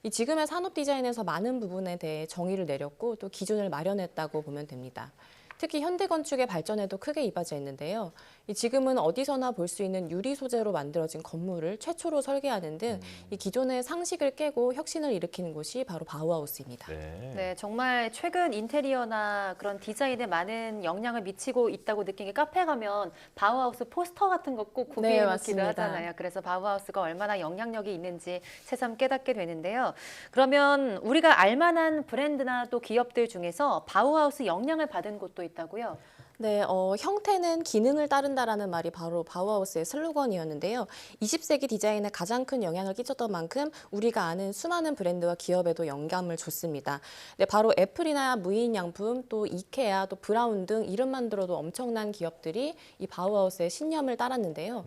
이 지금의 산업 디자인에서 많은 부분에 대해 정의를 내렸고 또 기준을 마련했다고 보면 됩니다. 특히 현대 건축의 발전에도 크게 이바지해 있는데요. 지금은 어디서나 볼 수 있는 유리 소재로 만들어진 건물을 최초로 설계하는 등 이 기존의 상식을 깨고 혁신을 일으키는 곳이 바로 바우하우스입니다. 네, 정말 최근 인테리어나 그런 디자인에 많은 영향을 미치고 있다고 느낀 게 카페 가면 바우하우스 포스터 같은 거 꼭 구비해 놓기도 맞습니다. 하잖아요. 그래서 바우하우스가 얼마나 영향력이 있는지 새삼 깨닫게 되는데요. 그러면 우리가 알만한 브랜드나 또 기업들 중에서 바우하우스 영향을 받은 곳도 있다고요? 네, 형태는 기능을 따른다라는 말이 바로 바우하우스의 슬로건이었는데요. 20세기 디자인에 가장 큰 영향을 끼쳤던 만큼 우리가 아는 수많은 브랜드와 기업에도 영감을 줬습니다. 네, 바로 애플이나 무인양품, 또 이케아, 또 브라운 등 이름만 들어도 엄청난 기업들이 이 바우하우스의 신념을 따랐는데요.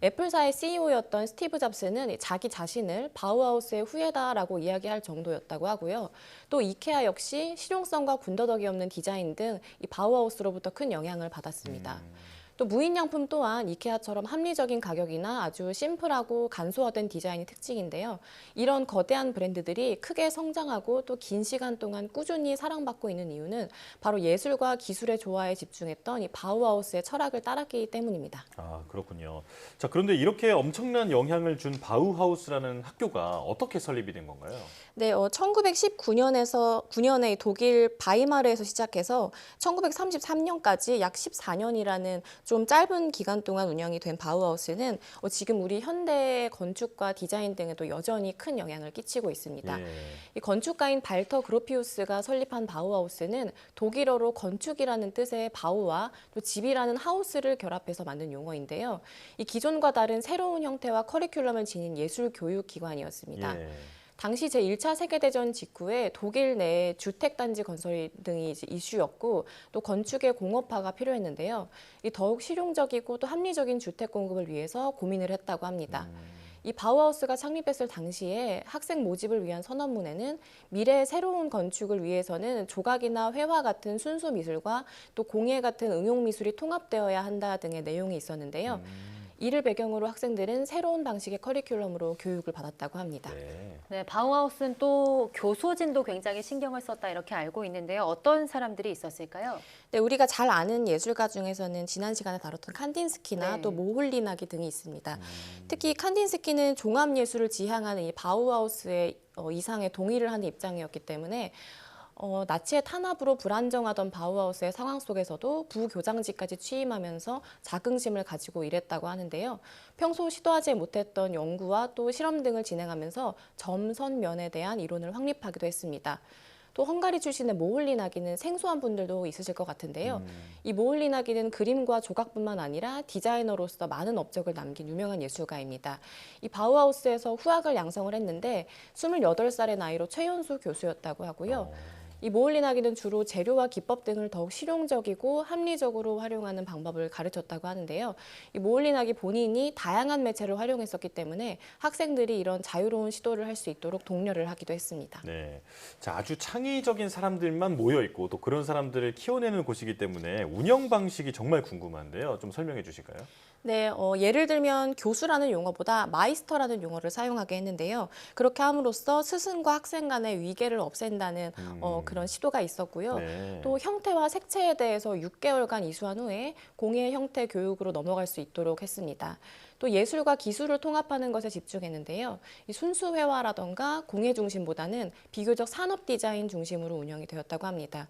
애플사의 CEO였던 스티브 잡스는 자기 자신을 바우하우스의 후예다라고 이야기할 정도였다고 하고요. 또 이케아 역시 실용성과 군더더기 없는 디자인 등 이 바우하우스로부터 큰 영향을 받았습니다. 또 무인양품 또한 이케아처럼 합리적인 가격이나 아주 심플하고 간소화된 디자인이 특징인데요. 이런 거대한 브랜드들이 크게 성장하고 또 긴 시간 동안 꾸준히 사랑받고 있는 이유는 바로 예술과 기술의 조화에 집중했던 이 바우하우스의 철학을 따랐기 때문입니다. 아, 그렇군요. 자, 그런데 이렇게 엄청난 영향을 준 바우하우스라는 학교가 어떻게 설립이 된 건가요? 네, 1919년에 독일 바이마르에서 시작해서 1933년까지 약 14년이라는 좀 짧은 기간 동안 운영이 된 바우하우스는 지금 우리 현대 건축과 디자인 등에도 여전히 큰 영향을 끼치고 있습니다. 예. 이 건축가인 발터 그로피우스가 설립한 바우하우스는 독일어로 건축이라는 뜻의 바우와 또 집이라는 하우스를 결합해서 만든 용어인데요. 이 기존과 다른 새로운 형태와 커리큘럼을 지닌 예술 교육 기관이었습니다. 예. 당시 제1차 세계대전 직후에 독일 내에 주택단지 건설 등이 이슈였고 또 건축의 공업화가 필요했는데요. 이 더욱 실용적이고 또 합리적인 주택 공급을 위해서 고민을 했다고 합니다. 이 바우하우스가 창립했을 당시에 학생 모집을 위한 선언문에는 미래의 새로운 건축을 위해서는 조각이나 회화 같은 순수 미술과 또 공예 같은 응용 미술이 통합되어야 한다 등의 내용이 있었는데요. 이를 배경으로 학생들은 새로운 방식의 커리큘럼으로 교육을 받았다고 합니다. 네, 바우하우스는 또 교소진도 굉장히 신경을 썼다 이렇게 알고 있는데요. 어떤 사람들이 있었을까요? 네, 우리가 잘 아는 예술가 중에서는 지난 시간에 다뤘던 칸딘스키나 또 모홀리나기 등이 있습니다. 특히 칸딘스키는 종합예술을 지향하는 이 바우하우스의 이상에 동의를 하는 입장이었기 때문에 나치의 탄압으로 불안정하던 바우하우스의 상황 속에서도 부교장직까지 취임하면서 자긍심을 가지고 일했다고 하는데요. 평소 시도하지 못했던 연구와 또 실험 등을 진행하면서 점선면에 대한 이론을 확립하기도 했습니다. 또 헝가리 출신의 모홀리나기는 생소한 분들도 있으실 것 같은데요. 이 모홀리나기는 그림과 조각뿐만 아니라 디자이너로서 많은 업적을 남긴 유명한 예술가입니다. 이 바우하우스에서 후학을 양성을 했는데 28살의 나이로 최연소 교수였다고 하고요. 이 모홀리나기는 주로 재료와 기법 등을 더욱 실용적이고 합리적으로 활용하는 방법을 가르쳤다고 하는데요. 이 모홀리나기 본인이 다양한 매체를 활용했었기 때문에 학생들이 이런 자유로운 시도를 할 수 있도록 독려를 하기도 했습니다. 네, 자, 아주 창의적인 사람들만 모여 있고 또 그런 사람들을 키워내는 곳이기 때문에 운영 방식이 정말 궁금한데요. 좀 설명해 주실까요? 네, 예를 들면 교수라는 용어보다 마이스터라는 용어를 사용하게 했는데요. 그렇게 함으로써 스승과 학생 간의 위계를 없앤다는 그런 시도가 있었고요. 네. 또 형태와 색채에 대해서 6개월간 이수한 후에 공예 형태 교육으로 넘어갈 수 있도록 했습니다. 또 예술과 기술을 통합하는 것에 집중했는데요. 이 순수 회화라던가 공예 중심보다는 비교적 산업 디자인 중심으로 운영이 되었다고 합니다.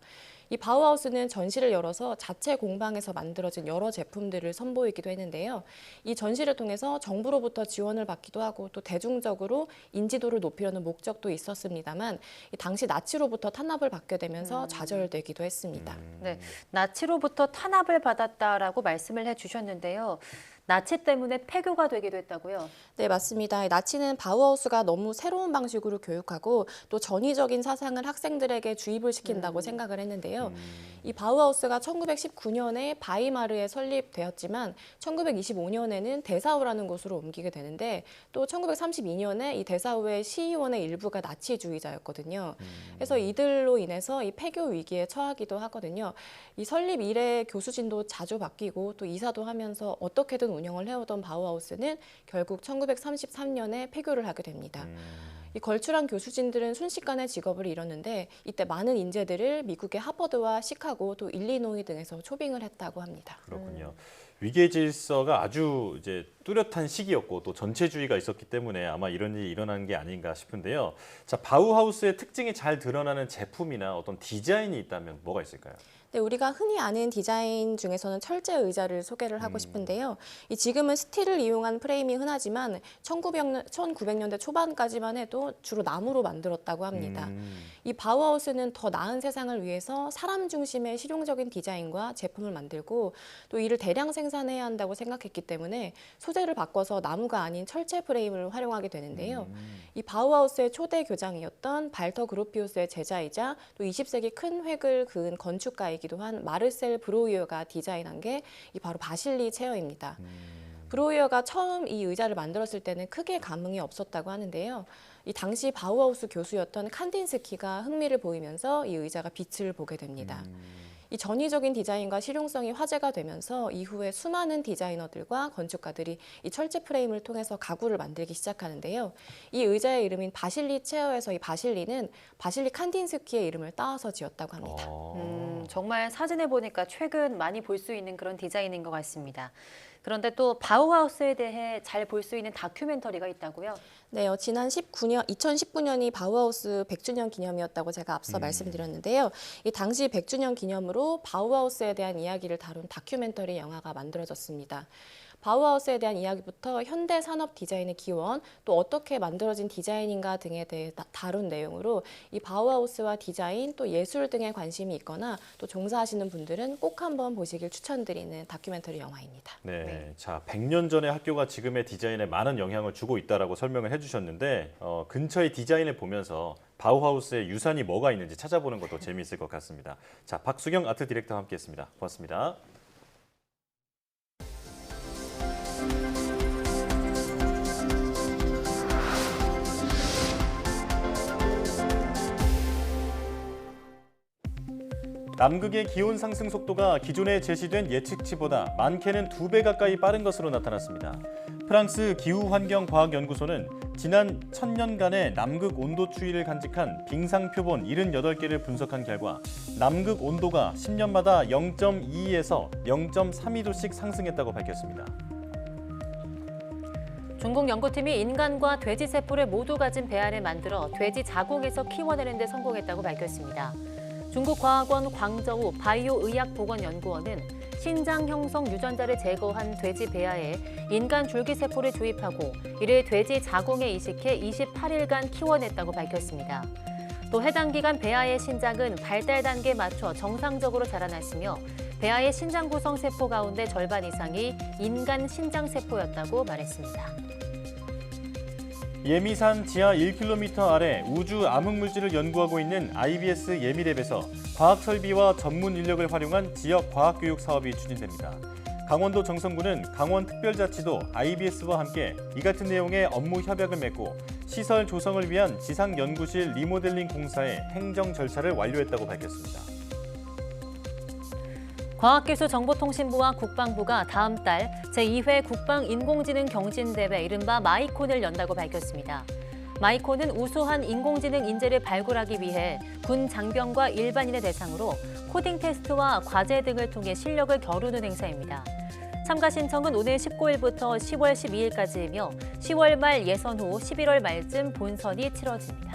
이 바우하우스는 전시를 열어서 자체 공방에서 만들어진 여러 제품들을 선보이기도 했는데요. 이 전시를 통해서 정부로부터 지원을 받기도 하고 또 대중적으로 인지도를 높이려는 목적도 있었습니다만 당시 나치로부터 탄압을 받게 되면서 좌절되기도 했습니다. 네, 나치로부터 탄압을 받았다라고 말씀을 해주셨는데요. 나치 때문에 폐교가 되기도 했다고요? 네, 맞습니다. 나치는 바우하우스가 너무 새로운 방식으로 교육하고 또 전위적인 사상을 학생들에게 주입을 시킨다고 생각을 했는데요. 이 바우하우스가 1919년에 바이마르에 설립되었지만 1925년에는 데사우라는 곳으로 옮기게 되는데 또 1932년에 이 데사우의 시의원의 일부가 나치주의자였거든요. 그래서 이들로 인해서 이 폐교 위기에 처하기도 하거든요. 이 설립 이래 교수진도 자주 바뀌고 또 이사도 하면서 어떻게든 운영을 해오던 바우하우스는 결국 1933년에 폐교를 하게 됩니다. 이 걸출한 교수진들은 순식간에 직업을 잃었는데 이때 많은 인재들을 미국의 하버드와 시카고 또 일리노이 등에서 초빙을 했다고 합니다. 그렇군요. 위계 질서가 아주 이제 뚜렷한 시기였고 또 전체주의가 있었기 때문에 아마 이런 일이 일어난 게 아닌가 싶은데요. 자, 바우하우스의 특징이 잘 드러나는 제품이나 어떤 디자인이 있다면 뭐가 있을까요? 네, 우리가 흔히 아는 디자인 중에서는 철제 의자를 소개를 하고 싶은데요. 지금은 스틸을 이용한 프레임이 흔하지만 1900년대 초반까지만 해도 주로 나무로 만들었다고 합니다. 이 바우하우스는 더 나은 세상을 위해서 사람 중심의 실용적인 디자인과 제품을 만들고 또 이를 대량 생산해야 한다고 생각했기 때문에 소재를 바꿔서 나무가 아닌 철제 프레임을 활용하게 되는데요. 이 바우하우스의 초대 교장이었던 발터 그로피우스의 제자이자 또 20세기 큰 획을 그은 건축가이기도 한 마르셀 브로이어가 디자인한 게 바로 바실리 체어입니다. 브로이어가 처음 이 의자를 만들었을 때는 크게 감흥이 없었다고 하는데요. 이 당시 바우하우스 교수였던 칸딘스키가 흥미를 보이면서 이 의자가 빛을 보게 됩니다. 이 전위적인 디자인과 실용성이 화제가 되면서 이후에 수많은 디자이너들과 건축가들이 이 철제 프레임을 통해서 가구를 만들기 시작하는데요. 이 의자의 이름인 바실리 체어에서 이 바실리는 바실리 칸딘스키의 이름을 따와서 지었다고 합니다. 정말 사진을 보니까 최근 많이 볼 수 있는 그런 디자인인 것 같습니다. 그런데 또 바우하우스에 대해 잘 볼 수 있는 다큐멘터리가 있다고요? 네, 지난 2019년이 바우하우스 100주년 기념이었다고 제가 앞서 말씀드렸는데요. 이 당시 100주년 기념으로 바우하우스에 대한 이야기를 다룬 다큐멘터리 영화가 만들어졌습니다. 바우하우스에 대한 이야기부터 현대 산업 디자인의 기원, 또 어떻게 만들어진 디자인인가 등에 대해 다룬 내용으로 이 바우하우스와 디자인, 또 예술 등에 관심이 있거나 또 종사하시는 분들은 꼭 한번 보시길 추천드리는 다큐멘터리 영화입니다. 네, 자 100년 전의 학교가 지금의 디자인에 많은 영향을 주고 있다라고 설명을 해주셨는데 근처의 디자인을 보면서 바우하우스의 유산이 뭐가 있는지 찾아보는 것도 재미있을 것 같습니다. 자, 박수경 아트 디렉터와 함께했습니다. 고맙습니다. 남극의 기온 상승 속도가 기존에 제시된 예측치보다 많게는 2배 가까이 빠른 것으로 나타났습니다. 프랑스 기후환경과학연구소는 지난 1000년간의 남극 온도 추이를 간직한 빙상 표본 78개를 분석한 결과 남극 온도가 10년마다 0.22에서 0.32도씩 상승했다고 밝혔습니다. 중국 연구팀이 인간과 돼지 세포를 모두 가진 배알을 만들어 돼지 자궁에서 키워내는 데 성공했다고 밝혔습니다. 중국과학원 광저우 바이오의학보건연구원은 신장 형성 유전자를 제거한 돼지 배아에 인간 줄기세포를 주입하고 이를 돼지 자궁에 이식해 28일간 키워냈다고 밝혔습니다. 또 해당 기간 배아의 신장은 발달 단계에 맞춰 정상적으로 자라났으며 배아의 신장 구성 세포 가운데 절반 이상이 인간 신장세포였다고 말했습니다. 예미산 지하 1km 아래 우주 암흑물질을 연구하고 있는 IBS 예미랩에서 과학 설비와 전문 인력을 활용한 지역 과학교육 사업이 추진됩니다. 강원도 정선구는 강원특별자치도 IBS와 함께 이 같은 내용의 업무 협약을 맺고 시설 조성을 위한 지상연구실 리모델링 공사의 행정 절차를 완료했다고 밝혔습니다. 과학기술정보통신부와 국방부가 다음 달 제2회 국방인공지능 경진대회 이른바 마이콘을 연다고 밝혔습니다. 마이콘은 우수한 인공지능 인재를 발굴하기 위해 군 장병과 일반인을 대상으로 코딩 테스트와 과제 등을 통해 실력을 겨루는 행사입니다. 참가 신청은 오늘 19일부터 10월 12일까지이며 10월 말 예선 후 11월 말쯤 본선이 치러집니다.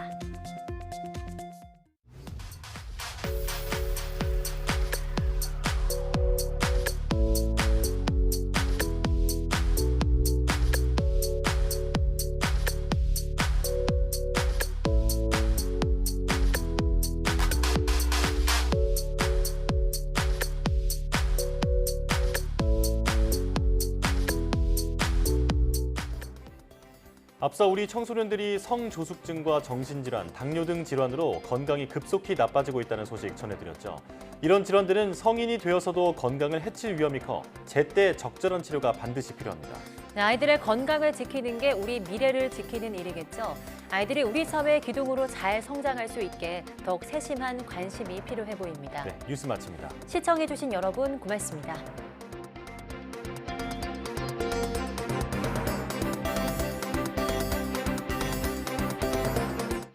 앞서 우리 청소년들이 성조숙증과 정신질환, 당뇨 등 질환으로 건강이 급속히 나빠지고 있다는 소식 전해드렸죠. 이런 질환들은 성인이 되어서도 건강을 해칠 위험이 커 제때 적절한 치료가 반드시 필요합니다. 아이들의 건강을 지키는 게 우리 미래를 지키는 일이겠죠. 아이들이 우리 사회의 기둥으로 잘 성장할 수 있게 더욱 세심한 관심이 필요해 보입니다. 네, 뉴스 마칩니다. 시청해주신 여러분 고맙습니다.